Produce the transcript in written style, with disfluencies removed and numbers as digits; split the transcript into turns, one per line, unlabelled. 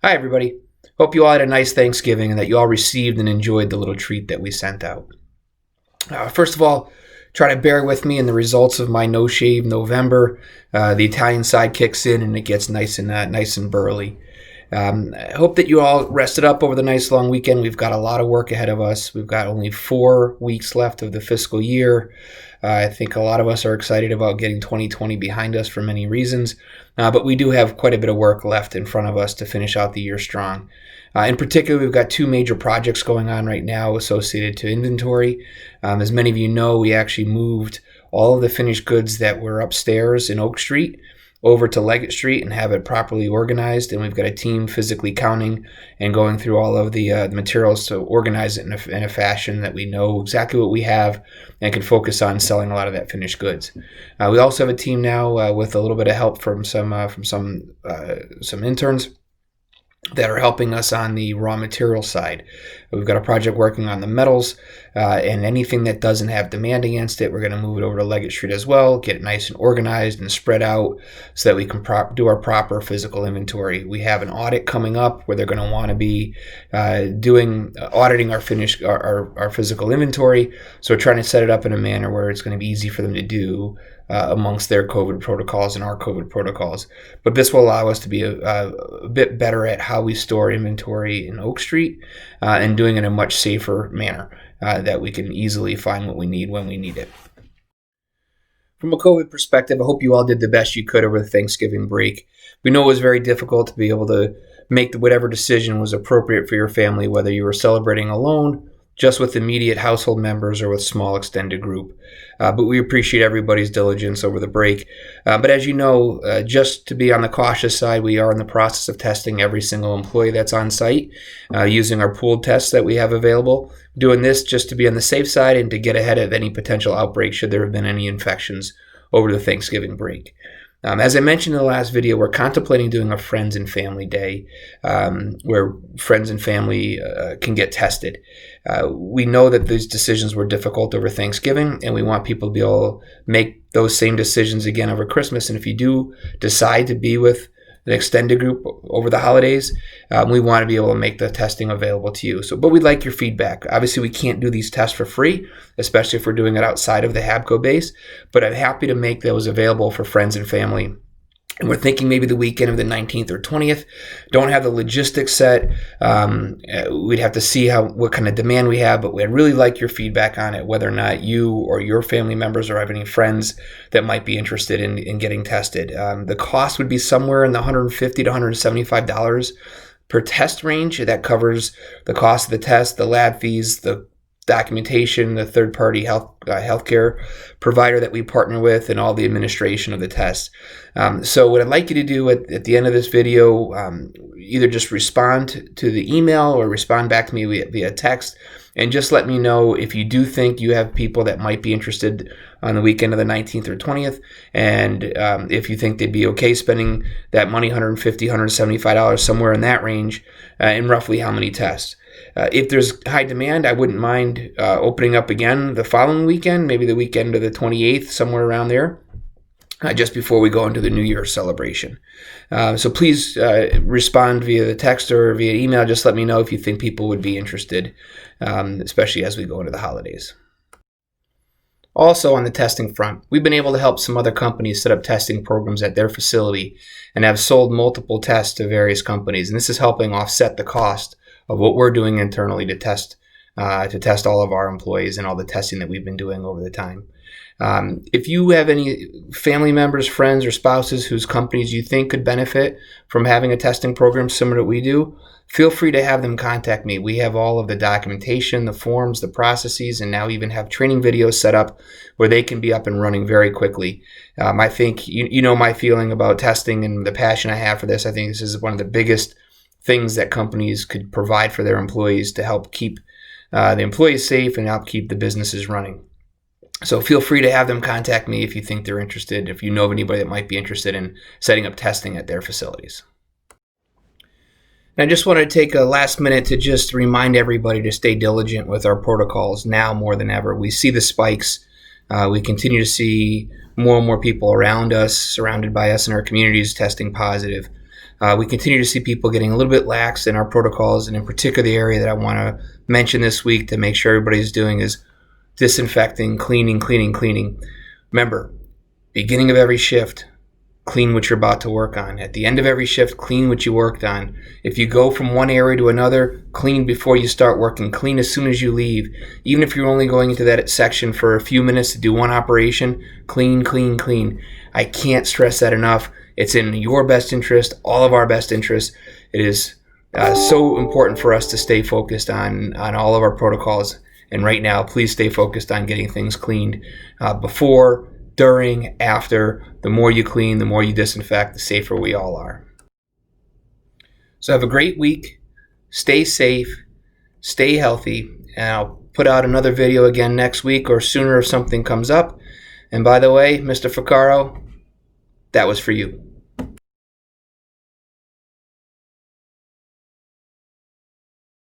Hi, everybody. Hope you all had a nice Thanksgiving and that you all received and enjoyed the little treat that we sent out. First of all, try to bear with me in the results of my no shave November. The Italian side kicks in and it gets nice and burly. I hope that you all rested up over the nice long weekend. We've got a lot of work ahead of us. We've got only 4 weeks left of the fiscal year. I think a lot of us are excited about getting 2020 behind us for many reasons, but we do have quite a bit of work left in front of us to finish out the year strong. In particular, we've got 2 major projects going on right now associated to inventory. As many of you know, we actually moved all of the finished goods that were upstairs in Oak Street over to Leggett Street and have it properly organized. And we've got a team physically counting and going through all of the materials to organize it in a fashion that we know exactly what we have and can focus on selling a lot of that finished goods. We also have a team now with a little bit of help from some interns that are helping us on the raw material side. We've got a project working on the metals, and anything that doesn't have demand against it, we're going to move it over to Leggett Street as well, get it nice and organized and spread out so that we can do our proper physical inventory. We have an audit coming up where they're going to want to be auditing our physical inventory. So we're trying to set it up in a manner where it's going to be easy for them to do amongst their COVID protocols and our COVID protocols. But this will allow us to be a bit better at how we store inventory in Oak Street and doing it in a much safer manner that we can easily find what we need when we need it. From a COVID perspective, I hope you all did the best you could over the Thanksgiving break. We know it was very difficult to be able to make whatever decision was appropriate for your family, whether you were celebrating alone, just with immediate household members, or with small extended group. But we appreciate everybody's diligence over the break. But as you know, just to be on the cautious side, we are in the process of testing every single employee that's on site using our pooled tests that we have available. Doing this just to be on the safe side and to get ahead of any potential outbreak should there have been any infections over the Thanksgiving break. As I mentioned in the last video, we're contemplating doing a friends and family day where friends and family can get tested. We know that these decisions were difficult over Thanksgiving, and we want people to be able to make those same decisions again over Christmas. And if you do decide to be with an extended group over the holidays, we want to be able to make the testing available to you. But we'd like your feedback. Obviously, we can't do these tests for free, especially if we're doing it outside of the Habco base, but I'm happy to make those available for friends and family. And we're thinking maybe the weekend of the 19th or 20th. Don't have the logistics set. We'd have to see what kind of demand we have, but we'd really like your feedback on it, whether or not you or your family members or have any friends that might be interested in getting tested. The cost would be somewhere in the $150 to $175 per test range. That covers the cost of the test, the lab fees, the documentation, the third-party healthcare provider that we partner with, and all the administration of the test. So what I'd like you to do at the end of this video, either just respond to the email or respond back to me via text, and just let me know if you do think you have people that might be interested on the weekend of the 19th or 20th, and if you think they'd be okay spending that money, $150, $175, somewhere in that range, and roughly how many tests. If there's high demand, I wouldn't mind opening up again the following weekend, maybe the weekend of the 28th, somewhere around there, just before we go into the New Year's celebration. So please respond via the text or via email. Just let me know if you think people would be interested, especially as we go into the holidays. Also on the testing front, we've been able to help some other companies set up testing programs at their facility and have sold multiple tests to various companies. And this is helping offset the cost of what we're doing internally to test all of our employees and all the testing that we've been doing over the time. If you have any family members, friends, or spouses whose companies you think could benefit from having a testing program similar to what we do, feel free to have them contact me. We have all of the documentation, the forms, the processes, and now even have training videos set up where they can be up and running very quickly. I think you know my feeling about testing and the passion I have for this. I think this is one of the biggest things that companies could provide for their employees to help keep the employees safe and help keep the businesses running. So feel free to have them contact me if you think they're interested, if you know of anybody that might be interested in setting up testing at their facilities. And I just want to take a last minute to just remind everybody to stay diligent with our protocols now more than ever. We see the spikes. We continue to see more and more people around us, surrounded by us in our communities, testing positive. We continue to see people getting a little bit lax in our protocols, and in particular, the area that I want to mention this week to make sure everybody's doing is disinfecting, cleaning. Remember, beginning of every shift, clean what you're about to work on. At the end of every shift, clean what you worked on. If you go from one area to another, clean before you start working. Clean as soon as you leave. Even if you're only going into that section for a few minutes to do one operation, clean. I can't stress that enough. It's in your best interest, all of our best interest. It is so important for us to stay focused on all of our protocols. And right now, please stay focused on getting things cleaned before, during, after. The more you clean, the more you disinfect, the safer we all are. So have a great week. Stay safe. Stay healthy. And I'll put out another video again next week or sooner if something comes up. And by the way, Mr. Ficcaro, that was for you.